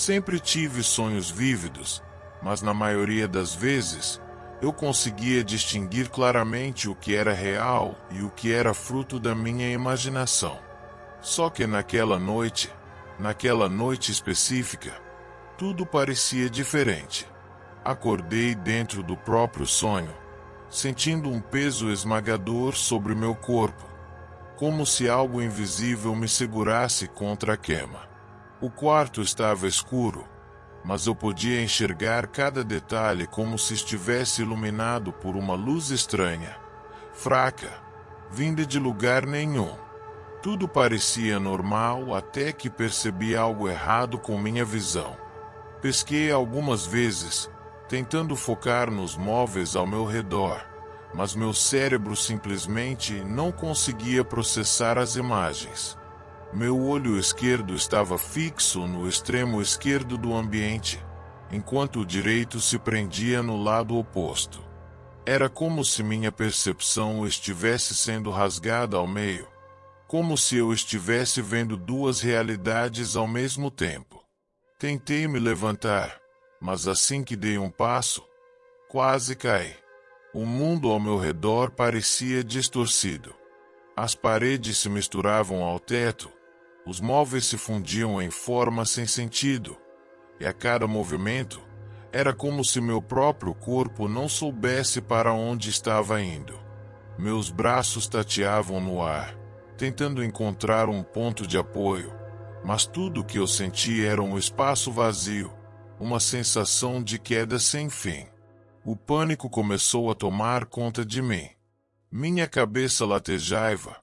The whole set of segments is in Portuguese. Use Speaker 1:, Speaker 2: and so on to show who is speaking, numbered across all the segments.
Speaker 1: Sempre tive sonhos vívidos, mas na maioria das vezes, eu conseguia distinguir claramente o que era real e o que era fruto da minha imaginação. Só que naquela noite específica, tudo parecia diferente. Acordei dentro do próprio sonho, sentindo um peso esmagador sobre meu corpo, como se algo invisível me segurasse contra a queima. O quarto estava escuro, mas eu podia enxergar cada detalhe como se estivesse iluminado por uma luz estranha, fraca, vinda de lugar nenhum. Tudo parecia normal até que percebi algo errado com minha visão. Pesquei algumas vezes, tentando focar nos móveis ao meu redor, mas meu cérebro simplesmente não conseguia processar as imagens. Meu olho esquerdo estava fixo no extremo esquerdo do ambiente, enquanto o direito se prendia no lado oposto. Era como se minha percepção estivesse sendo rasgada ao meio, como se eu estivesse vendo duas realidades ao mesmo tempo. Tentei me levantar, mas assim que dei um passo, quase caí. O mundo ao meu redor parecia distorcido. As paredes se misturavam ao teto, os móveis se fundiam em forma sem sentido, e a cada movimento, era como se meu próprio corpo não soubesse para onde estava indo. Meus braços tateavam no ar, tentando encontrar um ponto de apoio, mas tudo o que eu senti era um espaço vazio, uma sensação de queda sem fim. O pânico começou a tomar conta de mim. Minha cabeça latejava,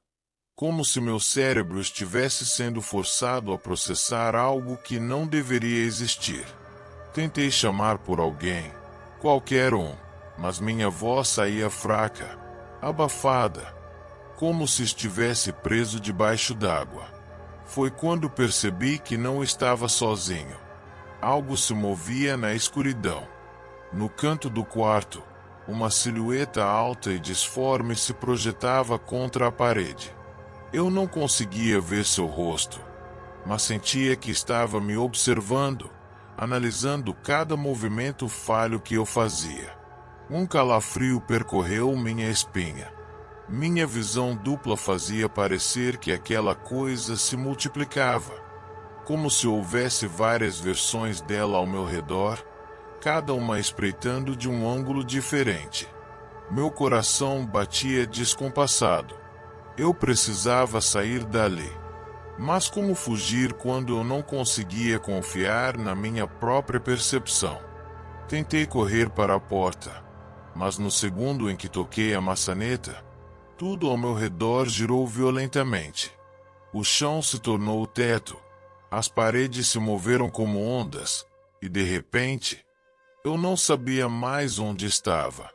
Speaker 1: como se meu cérebro estivesse sendo forçado a processar algo que não deveria existir. Tentei chamar por alguém, qualquer um, mas minha voz saía fraca, abafada, como se estivesse preso debaixo d'água. Foi quando percebi que não estava sozinho. Algo se movia na escuridão. No canto do quarto, uma silhueta alta e disforme se projetava contra a parede. Eu não conseguia ver seu rosto, mas sentia que estava me observando, analisando cada movimento falho que eu fazia. Um calafrio percorreu minha espinha. Minha visão dupla fazia parecer que aquela coisa se multiplicava, como se houvesse várias versões dela ao meu redor, cada uma espreitando de um ângulo diferente. Meu coração batia descompassado. Eu precisava sair dali. Mas como fugir quando eu não conseguia confiar na minha própria percepção? Tentei correr para a porta, mas no segundo em que toquei a maçaneta, tudo ao meu redor girou violentamente. O chão se tornou o teto, as paredes se moveram como ondas, e de repente, eu não sabia mais onde estava.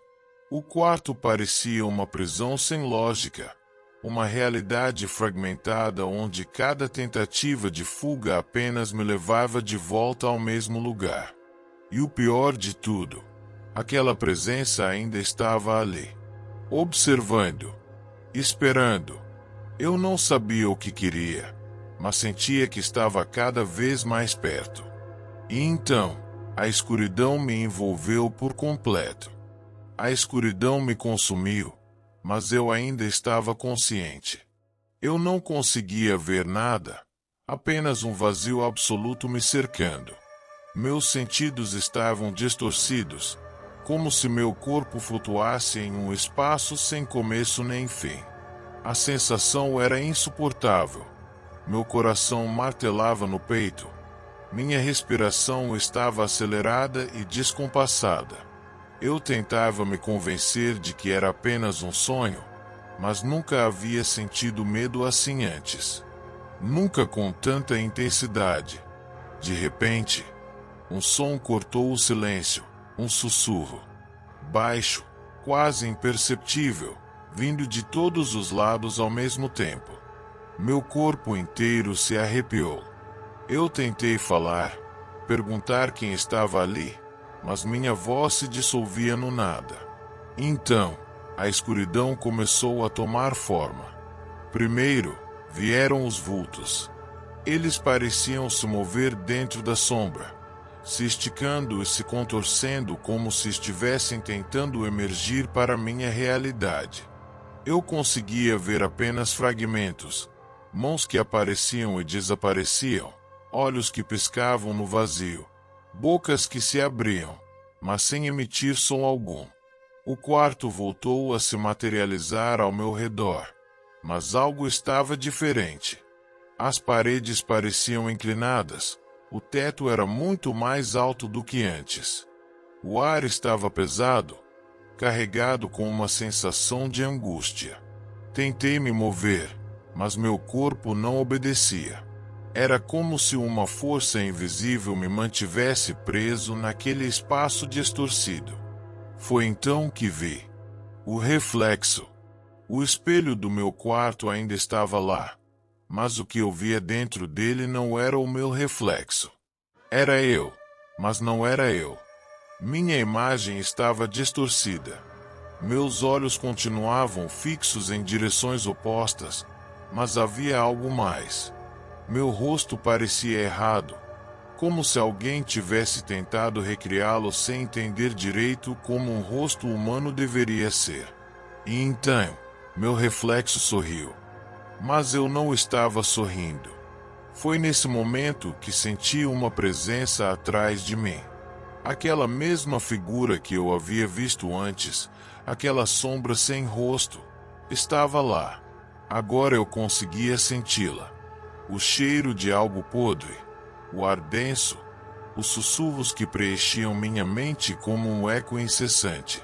Speaker 1: O quarto parecia uma prisão sem lógica, uma realidade fragmentada onde cada tentativa de fuga apenas me levava de volta ao mesmo lugar. E o pior de tudo, aquela presença ainda estava ali, observando, esperando. Eu não sabia o que queria, mas sentia que estava cada vez mais perto. E então, a escuridão me envolveu por completo. A escuridão me consumiu, mas eu ainda estava consciente. Eu não conseguia ver nada, apenas um vazio absoluto me cercando. Meus sentidos estavam distorcidos, como se meu corpo flutuasse em um espaço sem começo nem fim. A sensação era insuportável. Meu coração martelava no peito. Minha respiração estava acelerada e descompassada. Eu tentava me convencer de que era apenas um sonho, mas nunca havia sentido medo assim antes. Nunca com tanta intensidade. De repente, um som cortou o silêncio, um sussurro. Baixo, quase imperceptível, vindo de todos os lados ao mesmo tempo. Meu corpo inteiro se arrepiou. Eu tentei falar, perguntar quem estava ali, mas minha voz se dissolvia no nada. Então, a escuridão começou a tomar forma. Primeiro, vieram os vultos. Eles pareciam se mover dentro da sombra, se esticando e se contorcendo como se estivessem tentando emergir para minha realidade. Eu conseguia ver apenas fragmentos, mãos que apareciam e desapareciam, olhos que piscavam no vazio, bocas que se abriam, mas sem emitir som algum. O quarto voltou a se materializar ao meu redor, mas algo estava diferente. As paredes pareciam inclinadas, o teto era muito mais alto do que antes. O ar estava pesado, carregado com uma sensação de angústia. Tentei me mover, mas meu corpo não obedecia. Era como se uma força invisível me mantivesse preso naquele espaço distorcido. Foi então que vi o reflexo. O espelho do meu quarto ainda estava lá, mas o que eu via dentro dele não era o meu reflexo. Era eu, mas não era eu. Minha imagem estava distorcida. Meus olhos continuavam fixos em direções opostas, mas havia algo mais. Meu rosto parecia errado, como se alguém tivesse tentado recriá-lo sem entender direito como um rosto humano deveria ser. E então, meu reflexo sorriu. Mas eu não estava sorrindo. Foi nesse momento que senti uma presença atrás de mim. Aquela mesma figura que eu havia visto antes, aquela sombra sem rosto, estava lá. Agora eu conseguia senti-la. O cheiro de algo podre, o ar denso, os sussurros que preenchiam minha mente como um eco incessante.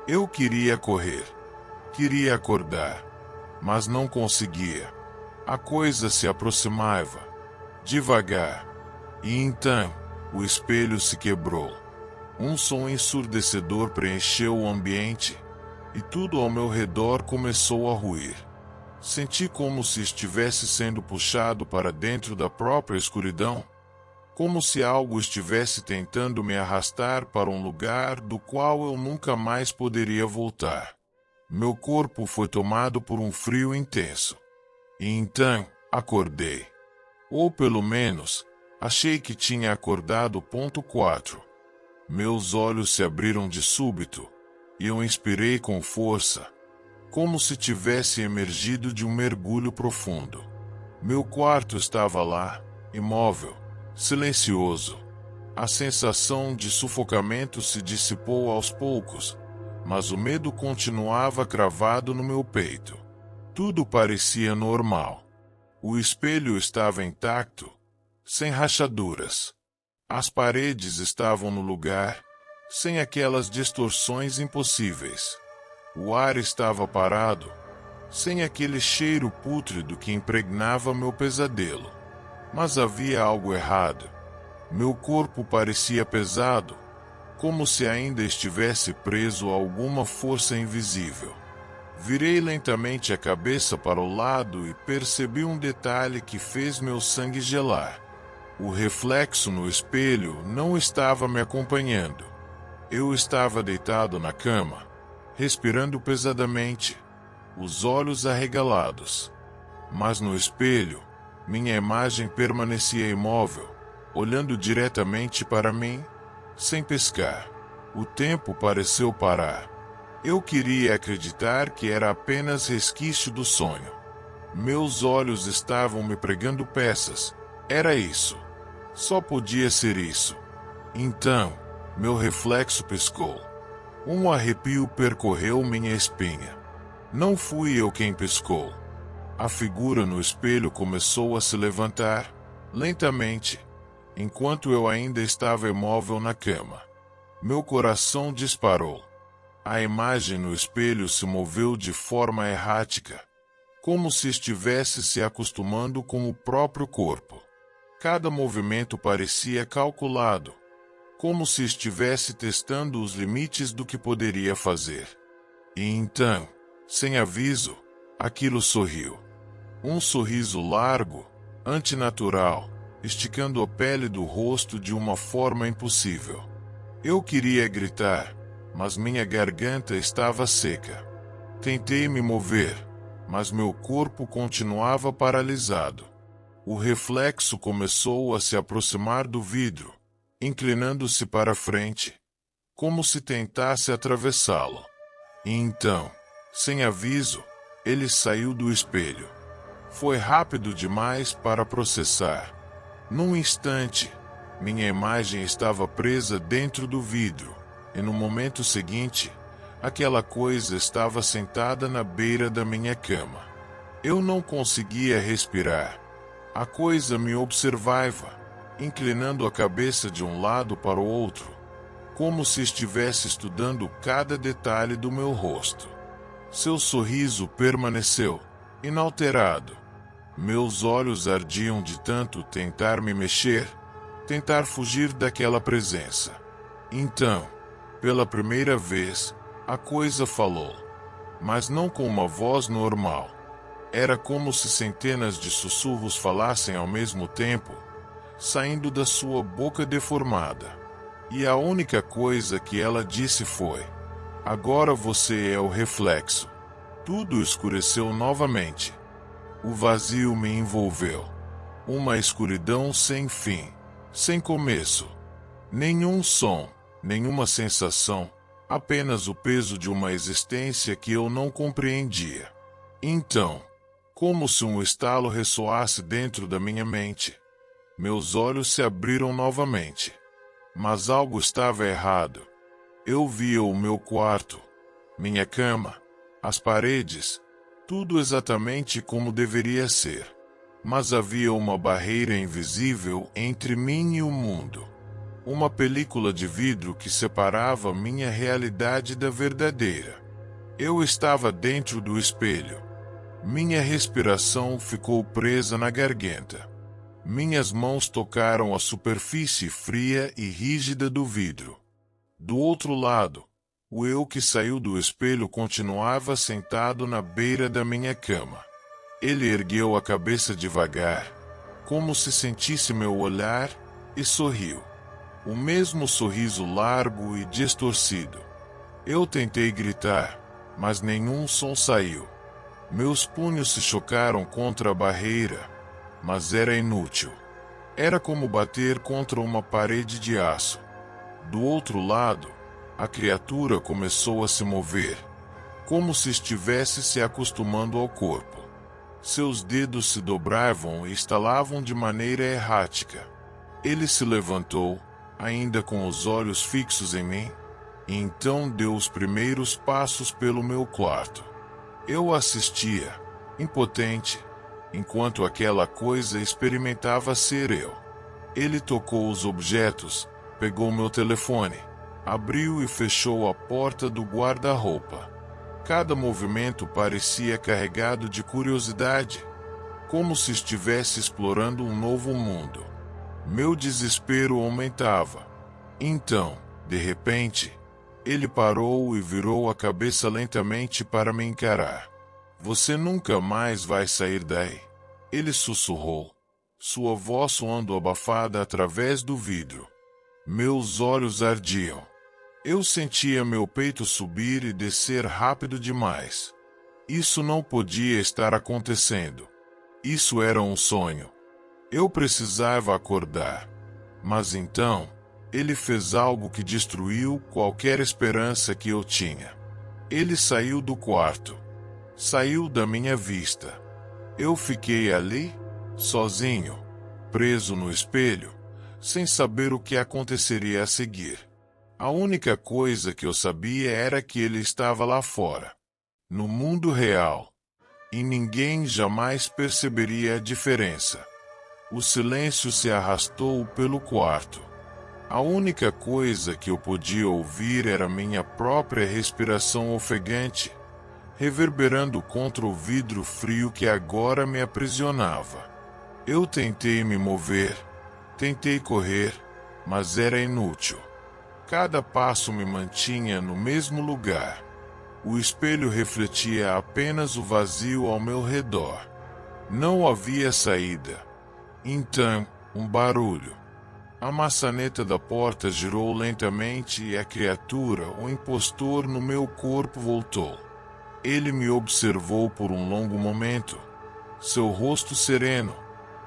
Speaker 1: Eu queria correr, queria acordar, mas não conseguia. A coisa se aproximava, devagar, e então, o espelho se quebrou. Um som ensurdecedor preencheu o ambiente, e tudo ao meu redor começou a ruir. Senti como se estivesse sendo puxado para dentro da própria escuridão, como se algo estivesse tentando me arrastar para um lugar do qual eu nunca mais poderia voltar. Meu corpo foi tomado por um frio intenso. E então, acordei. Ou pelo menos, achei que tinha acordado. 4. Meus olhos se abriram de súbito, e eu inspirei com força, como se tivesse emergido de um mergulho profundo. Meu quarto estava lá, imóvel, silencioso. A sensação de sufocamento se dissipou aos poucos, mas o medo continuava cravado no meu peito. Tudo parecia normal. O espelho estava intacto, sem rachaduras. As paredes estavam no lugar, sem aquelas distorções impossíveis. O ar estava parado, sem aquele cheiro pútrido que impregnava meu pesadelo. Mas havia algo errado. Meu corpo parecia pesado, como se ainda estivesse preso a alguma força invisível. Virei lentamente a cabeça para o lado e percebi um detalhe que fez meu sangue gelar. O reflexo no espelho não estava me acompanhando. Eu estava deitado na cama, respirando pesadamente, os olhos arregalados. Mas no espelho, minha imagem permanecia imóvel, olhando diretamente para mim, sem piscar. O tempo pareceu parar. Eu queria acreditar que era apenas resquício do sonho. Meus olhos estavam me pregando peças. Era isso. Só podia ser isso. Então, meu reflexo piscou. Um arrepio percorreu minha espinha. Não fui eu quem piscou. A figura no espelho começou a se levantar, lentamente, enquanto eu ainda estava imóvel na cama. Meu coração disparou. A imagem no espelho se moveu de forma errática, como se estivesse se acostumando com o próprio corpo. Cada movimento parecia calculado, como se estivesse testando os limites do que poderia fazer. E então, sem aviso, aquilo sorriu. Um sorriso largo, antinatural, esticando a pele do rosto de uma forma impossível. Eu queria gritar, mas minha garganta estava seca. Tentei me mover, mas meu corpo continuava paralisado. O reflexo começou a se aproximar do vidro, inclinando-se para frente, como se tentasse atravessá-lo. E então, sem aviso, ele saiu do espelho. Foi rápido demais para processar. Num instante, minha imagem estava presa dentro do vidro, e no momento seguinte, aquela coisa estava sentada na beira da minha cama. Eu não conseguia respirar. A coisa me observava, inclinando a cabeça de um lado para o outro, como se estivesse estudando cada detalhe do meu rosto. Seu sorriso permaneceu inalterado. Meus olhos ardiam de tanto tentar me mexer, tentar fugir daquela presença. Então, pela primeira vez, a coisa falou, mas não com uma voz normal. Era como se centenas de sussurros falassem ao mesmo tempo, saindo da sua boca deformada. E a única coisa que ela disse foi: "Agora você é o reflexo." Tudo escureceu novamente. O vazio me envolveu. Uma escuridão sem fim, sem começo. Nenhum som, nenhuma sensação, apenas o peso de uma existência que eu não compreendia. Então, como se um estalo ressoasse dentro da minha mente, meus olhos se abriram novamente. Mas algo estava errado. Eu via o meu quarto, minha cama, as paredes, tudo exatamente como deveria ser. Mas havia uma barreira invisível entre mim e o mundo. Uma película de vidro que separava minha realidade da verdadeira. Eu estava dentro do espelho. Minha respiração ficou presa na garganta. Minhas mãos tocaram a superfície fria e rígida do vidro. Do outro lado, o eu que saiu do espelho continuava sentado na beira da minha cama. Ele ergueu a cabeça devagar, como se sentisse meu olhar, e sorriu. O mesmo sorriso largo e distorcido. Eu tentei gritar, mas nenhum som saiu. Meus punhos se chocaram contra a barreira, mas era inútil. Era como bater contra uma parede de aço. Do outro lado, a criatura começou a se mover, como se estivesse se acostumando ao corpo. Seus dedos se dobravam e estalavam de maneira errática. Ele se levantou, ainda com os olhos fixos em mim, e então deu os primeiros passos pelo meu quarto. Eu assistia, impotente, enquanto aquela coisa experimentava ser eu. Ele tocou os objetos, pegou meu telefone, abriu e fechou a porta do guarda-roupa. Cada movimento parecia carregado de curiosidade, como se estivesse explorando um novo mundo. Meu desespero aumentava. Então, de repente, ele parou e virou a cabeça lentamente para me encarar. "Você nunca mais vai sair daí," ele sussurrou, sua voz soando abafada através do vidro. Meus olhos ardiam. Eu sentia meu peito subir e descer rápido demais. Isso não podia estar acontecendo. Isso era um sonho. Eu precisava acordar. Mas então, ele fez algo que destruiu qualquer esperança que eu tinha. Ele saiu do quarto. Saiu da minha vista. Eu fiquei ali, sozinho, preso no espelho, sem saber o que aconteceria a seguir. A única coisa que eu sabia era que ele estava lá fora, no mundo real, e ninguém jamais perceberia a diferença. O silêncio se arrastou pelo quarto. A única coisa que eu podia ouvir era minha própria respiração ofegante, reverberando contra o vidro frio que agora me aprisionava. Eu tentei me mover, tentei correr, mas era inútil. Cada passo me mantinha no mesmo lugar. O espelho refletia apenas o vazio ao meu redor. Não havia saída. Então, um barulho. A maçaneta da porta girou lentamente e a criatura, o impostor no meu corpo, voltou. Ele me observou por um longo momento, seu rosto sereno,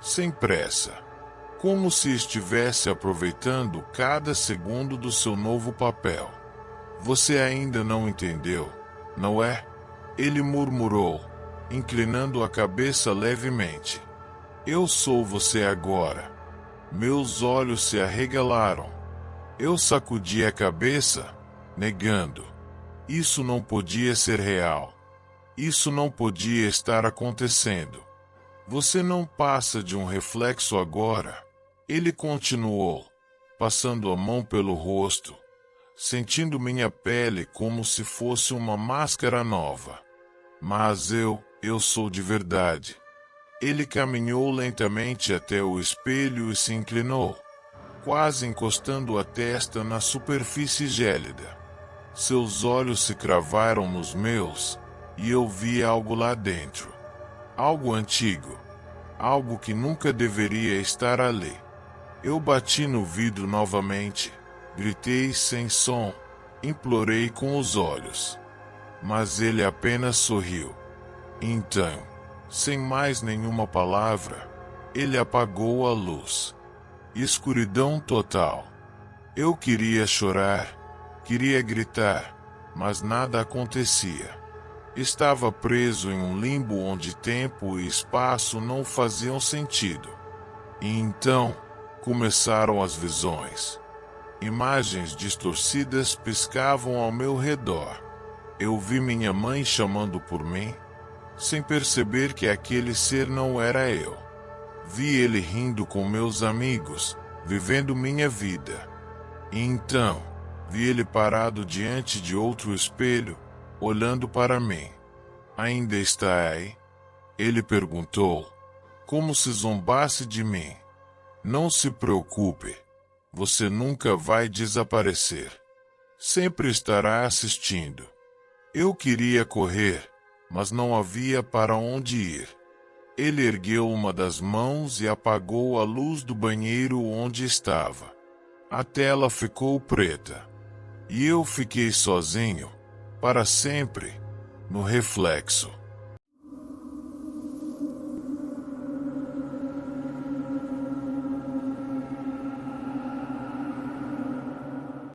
Speaker 1: sem pressa. como se estivesse aproveitando cada segundo do seu novo papel. Você ainda não entendeu, não é? Ele murmurou, inclinando a cabeça levemente. Eu sou você agora. Meus olhos se arregalaram. Eu sacudi a cabeça, negando. Isso não podia ser real. Isso não podia estar acontecendo. Você não passa de um reflexo agora. Ele continuou, passando a mão pelo rosto, sentindo minha pele como se fosse uma máscara nova. Mas eu sou de verdade. Ele caminhou lentamente até o espelho e se inclinou, quase encostando a testa na superfície gélida. Seus olhos se cravaram nos meus, e eu vi algo lá dentro. Algo antigo. Algo que nunca deveria estar ali. Eu bati no vidro novamente, gritei sem som, implorei com os olhos. Mas ele apenas sorriu. Então, sem mais nenhuma palavra, ele apagou a luz. Escuridão total. Eu queria chorar, queria gritar, mas nada acontecia. Estava preso em um limbo onde tempo e espaço não faziam sentido. E então, começaram as visões. Imagens distorcidas piscavam ao meu redor. Eu vi minha mãe chamando por mim, sem perceber que aquele ser não era eu. Vi ele rindo com meus amigos, vivendo minha vida. E então, vi ele parado diante de outro espelho, olhando para mim. Ainda está aí? Ele perguntou, como se zombasse de mim. Não se preocupe, você nunca vai desaparecer. Sempre estará assistindo. Eu queria correr, mas não havia para onde ir. Ele ergueu uma das mãos e apagou a luz do banheiro onde estava. A tela ficou preta. E eu fiquei sozinho, para sempre, no reflexo.